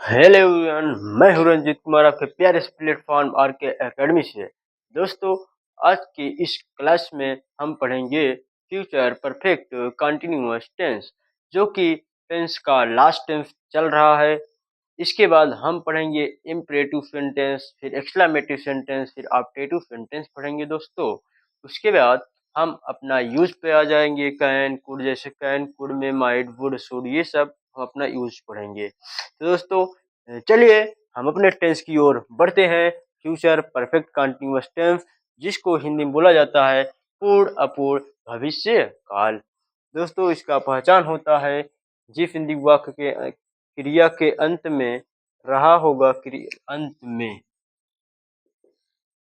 Hello everyone, मैं हूं रंजीत कुमार आपके प्यारे से प्लेटफॉर्म आर के एकेडमी से। दोस्तों, आज की इस क्लास में हम पढ़ेंगे फ्यूचर परफेक्ट कंटिन्यूअस टेंस, जो कि टेंस का लास्ट टेंस चल रहा है। इसके बाद हम पढ़ेंगे इम्परेटिव सेंटेंस, फिर एक्सक्लेमेटिव सेंटेंस, फिर ऑब्जेक्टिव सेंटेंस पढ़ेंगे दोस्तों। उसके बाद हम अपना यूज पे आ जाएंगे, कैन कुड, जैसे कैन कुड में माइट वुड शुड, ये सब हम अपना यूज पढ़ेंगे। तो दोस्तों, चलिए हम अपने टेंस की ओर बढ़ते हैं। फ्यूचर परफेक्ट कंटीन्यूअस टेंस, जिसको हिंदी में बोला जाता है पूर्ण अपूर्ण भविष्य काल। दोस्तों, इसका पहचान होता है जिस हिंदी वाक्य के क्रिया के अंत में रहा होगा, अंत में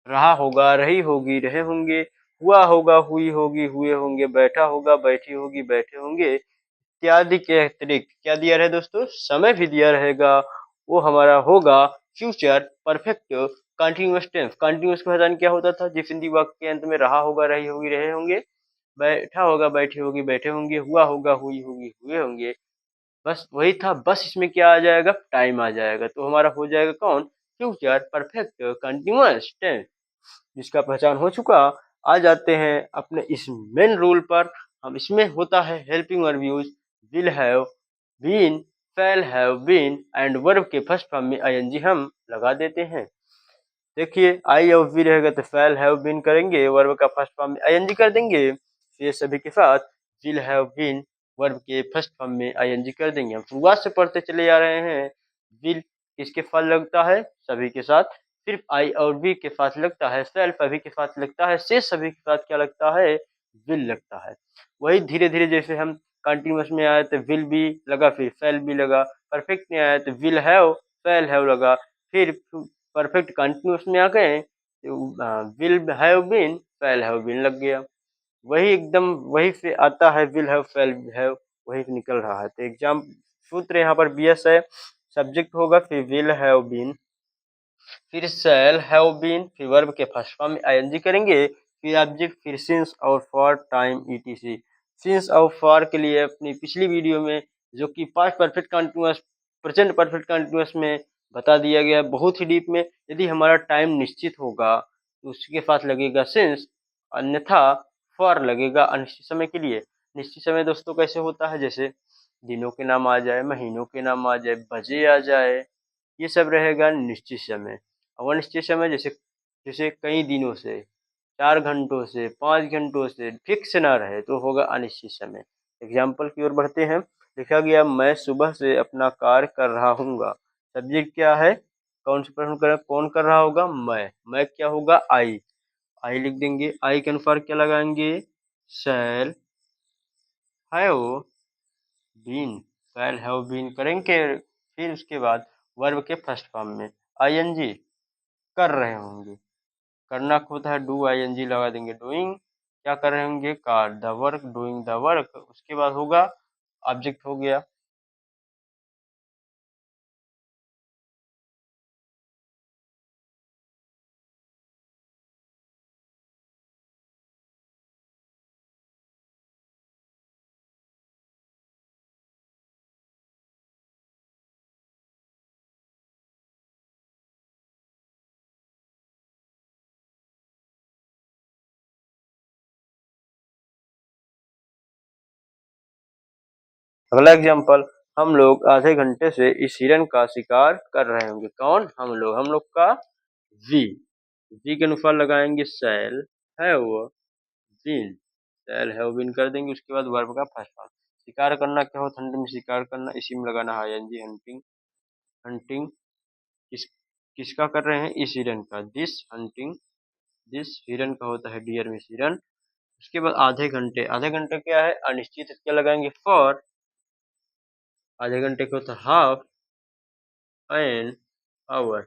रहा होगा, रही होगी, रहे होंगे, हुआ होगा, हुई होगी, हुए होंगे, बैठा होगा, बैठी होगी, बैठे होंगे इत्यादि के अतिरिक्त क्या दिया रहे दोस्तों, समय भी दिया रहेगा। वो हमारा होगा future perfect continuous tense. Continuous का पहचान क्या होता था? जिस हिंदी वाक्य के अंत में रहा होगा, रही होगी, रहे होंगे, बैठा होगा, बैठी होगी, बैठे होंगे, हुआ होगा, हुई होगी, हुए होंगे, बस वही था। बस इसमें क्या आ जाएगा? टाइम आ जाएगा। तो हमारा हो जाएगा कौन? फ्यूचर परफेक्ट कंटीन्यूअस टेंस, जिसका पहचान हो चुका। आ जाते हैं अपने इस मेन रूल पर। हम इसमें होता है helping verb use will have, been, fail have been and verb के फर्स्ट फॉर्म में आईएनजी हम लगा देते हैं। देखिए, आई और वी रहेगा तो फैल हैव बीन करेंगे, वर्ब का फर्स्ट फॉर्म में आईएनजी कर देंगे। ये सभी के साथ विल हैव बीन वर्ब के फर्स्ट फॉर्म में आईएनजी कर देंगे। हम शुरुआत से पढ़ते चले आ रहे हैं। विल किसके साथ लगता है? सभी के साथ। सिर्फ आई और वी के साथ लगता है फैल, सभी के साथ लगता है से, सभी के साथ क्या लगता है? विल लगता है। वही धीरे धीरे जैसे हम कंटिन्यूअस में आए तो विल भी लगा, फिर फैल भी लगा। परफेक्ट में आया तो विल हैव, फैल हैव लगा। फिर परफेक्ट कंटिन्यूअस में आ गए तो will have been, fail have been लग गया। वही एकदम वही से आता है, विल हैव, फैल हैव, वही से निकल रहा है। तो एग्जाम सूत्र यहाँ पर बीएस है, सब्जेक्ट होगा, फिर विल हैव बीन, फिर शैल हैव बीन, फिर वर्ब के फर्स्ट फॉर्म में आईएनजी करेंगे, फिर ऑब्जेक्ट, फिर सिंस और फॉर टाइम ईटीसी। सिंस और फॉर के लिए अपनी पिछली वीडियो में, जो कि past perfect continuous, present perfect continuous में बता दिया गया बहुत ही डीप में। यदि हमारा टाइम निश्चित होगा तो उसके साथ लगेगा सिंस, अन्यथा फॉर लगेगा अनिश्चित समय के लिए। निश्चित समय दोस्तों कैसे होता है? जैसे दिनों के नाम आ जाए, महीनों के नाम आ जाए, बजे आ जाए, ये सब रहेगा निश्चित समय। और अनिश्चित समय जैसे जैसे कई दिनों से, 4 घंटों से, 5 घंटों से फिक्स ना रहे तो होगा अनिश्चित समय। एग्जाम्पल की ओर बढ़ते हैं। लिखा गया, मैं सुबह से अपना कार्य कर रहा हूँगा। सब्जेक्ट क्या है? कौन से प्रश्न कर, कौन कर रहा होगा? मैं क्या होगा? आई लिख देंगे। आई के अनुसार क्या लगाएंगे? Shall have been, shall have been करेंगे। फिर उसके बाद वर्ब के फर्स्ट फॉर्म में आईएनजी, कर रहे होंगे। करना को होता है डू, आईएनजी लगा देंगे। डूइंग, क्या कर रहे होंगे? Car the work, doing the work. उसके बाद होगा ऑब्जेक्ट हो गया। अगला एग्जाम्पल, हम लोग आधे घंटे से इस हिरन का शिकार कर रहे होंगे। कौन? हम लोग का वी। वी के अनुसार लगाएंगे shall have been, shall have been कर देंगे। उसके बाद वर्ब का फर्स्ट फॉर्म। शिकार करना क्या होता है? हंट में शिकार करना, इसी में लगाना है आईएनजी, हंटिंग। हंटिंग किस किसका कर रहे हैं? इस हिरन का। दिस हंटिंग, दिस हिरन का होता है डियर में हिरन। उसके बाद आधे घंटे, आधे घंटे क्या है? अनिश्चित, क्या लगाएंगे? फॉर। आधे घंटे का होता है half an hour,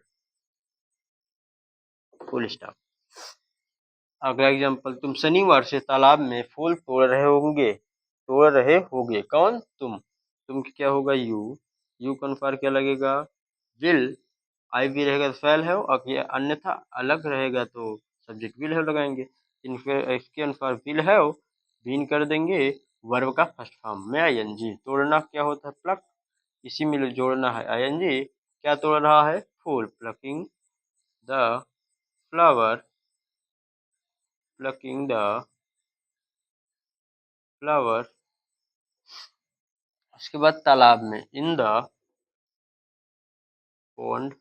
full stop. अगला एग्जांपल, तुम शनिवार से तालाब में फूल तोड़ रहे होंगे। तोड़ रहे होगे, कौन? तुम क्या होगा? यू का अनुसार क्या लगेगा? विल। आई भी रहेगा तो फैल है, और अन्यथा अलग रहेगा तो सब्जेक्ट विल है लगाएंगे। इसके अनुसार विल है बीन कर देंगे, वर्ब का फर्स्ट फॉर्म में आईएनजी। तोड़ना क्या होता है? प्लक, इसी में जोड़ना है आईएनजी। क्या तोड़ रहा है? फूल। Plucking the flower, plucking the flower. उसके बाद तालाब में, इन द पॉन्ड।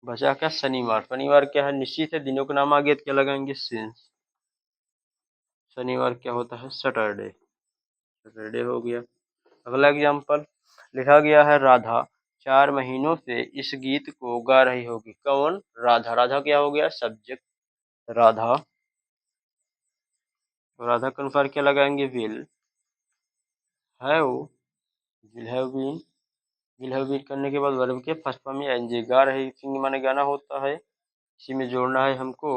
बचा क्या? शनिवार। शनिवार क्या है? निश्चित है, दिनों का नाम आ गया तो क्या लगाएंगे? सिंस। शनिवार क्या होता है? सैटरडे। सैटरडे हो गया। अगला एग्जाम्पल लिखा गया है, राधा 4 महीनों से इस गीत को गा रही होगी। कौन? राधा। राधा क्या हो गया? सब्जेक्ट, राधा। तो राधा के अनुसार क्या लगाएंगे? Will have. Will have been. Will have been करने के बाद वर्ब के फर्स्ट फॉर्म में एनजी। गा रही, सिंग माने गाना होता है, इसी में जोड़ना है हमको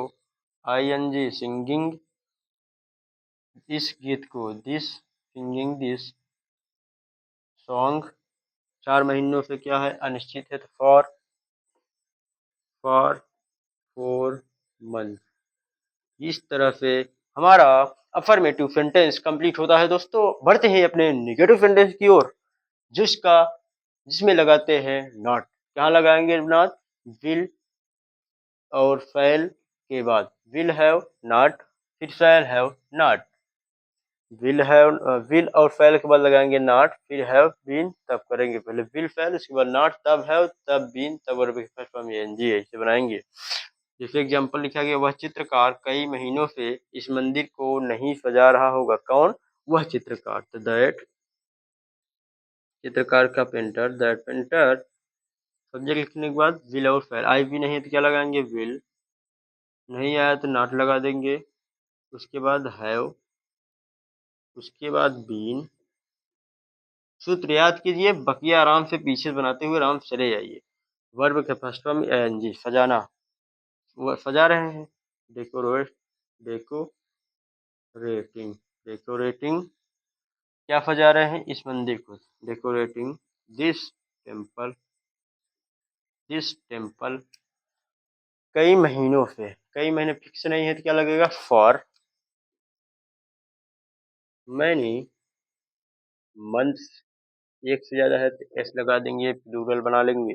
आईएनजी, सिंगिंग इस गीत को, दिस, सिंगिंग दिस सॉन्ग। 4 महीनों से क्या है? अनिश्चित है, तो फॉर 4 मंथ। इस तरह से हमारा अफर्मेटिव सेंटेंस कंप्लीट होता है। दोस्तों बढ़ते हैं अपने निगेटिव सेंटेंस की ओर, जिसमें लगाते हैं नॉट। कहाँ लगाएंगे नॉट? विल और फैल के बाद। विल हैव नॉट, फिर फैल हैव नॉट। विल और फैल के बाद लगाएंगे नॉट, फिर हैव बीन, तब करेंगे पहले विल फैल, उसके बाद नॉट, तब हैव, तब बीन, तब वर्ब के फर्स्ट फॉर्म एनजी। ऐसे बनाएंगे। जैसे एग्जाम्पल लिखा गया, वह चित्रकार कई महीनों से इस मंदिर को नहीं सजा रहा होगा। कौन? वह चित्रकार। तो दैट चित्रकार का पेंटर, दैट पेंटर। सब्जेक्ट लिखने के बाद विल और फैल। आई भी नहीं है तो क्या लगाएंगे? विल। नहीं आया तो नॉट लगा देंगे। उसके बाद हैव, उसके बाद बीन। सूत्र याद कीजिए, बकिया आराम से पीछे बनाते हुए आराम से चले जाइए। वर्ब के फर्स्ट फॉर्म एनजी, सजाना। वो सजा रहे हैं। Decorate, decorating, decorating. क्या सजा रहे हैं? इस मंदिर को। Decorating this temple, this temple. कई महीनों से, कई महीने फिक्स नहीं है तो क्या लगेगा? For many months. एक से ज्यादा है तो एस लगा देंगे, प्लूरल बना लेंगे।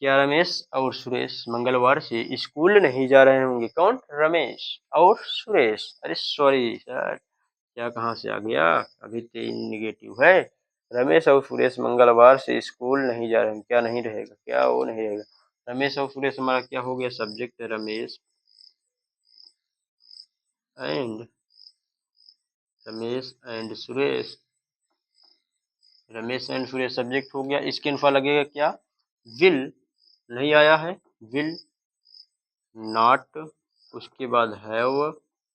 क्या रमेश और सुरेश मंगलवार से स्कूल नहीं जा रहे होंगे? कौन? रमेश और सुरेश। अरे सॉरी सर, क्या कहाँ से आ गया? अभी तो निगेटिव है। रमेश और सुरेश मंगलवार से स्कूल नहीं जा रहे हैं। क्या नहीं रहेगा? क्या वो नहीं रहेगा? रमेश और सुरेश हमारा क्या हो गया? सब्जेक्ट है, Ramesh and, Ramesh and Suresh. Ramesh and Suresh subject हो गया। इसके अनुसार लगेगा क्या? विल। नहीं आया है, विल नॉट, उसके बाद हैव,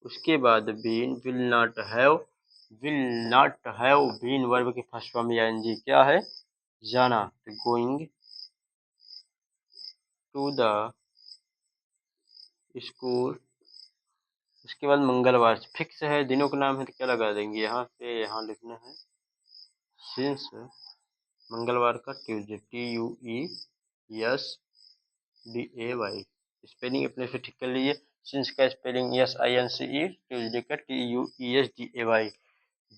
उसके बाद been. Will not have, will not have been verb के फर्स्ट फॉर्म या एनजी। क्या है? जाना। Going to the school. उसके बाद मंगलवार फिक्स है, दिनों का नाम है तो क्या लगा देंगे? यहाँ से यहाँ लिखना है सिंस। मंगलवार का ट्यूजडे, TUESDAY। स्पेलिंग अपने से ठीक कर लीजिए। सिंस का स्पेलिंग SINCE, ट्यूजडे का TUESDAY।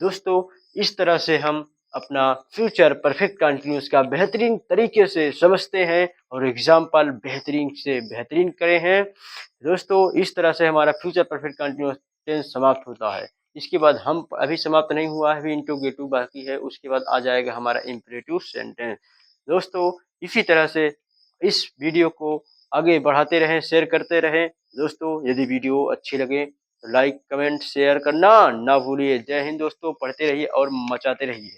दोस्तों इस तरह से हम अपना फ्यूचर परफेक्ट कंटिन्यूस का बेहतरीन तरीके से समझते हैं और एग्जाम्पल बेहतरीन से बेहतरीन करे हैं। दोस्तों इस तरह से हमारा फ्यूचर परफेक्ट कंटिन्यूस टेंस समाप्त होता है। इसके बाद हम अभी समाप्त नहीं हुआ है, अभी इंट्रोगेटिव बाकी है, उसके बाद आ जाएगा हमारा इंपरेटिव सेंटेंस। दोस्तों इसी तरह से इस वीडियो को आगे बढ़ाते रहें, शेयर करते रहें। दोस्तों यदि वीडियो अच्छी लगे तो लाइक, कमेंट, शेयर करना ना भूलिए। जय हिंद दोस्तों, पढ़ते रहिए और मचाते रहिए।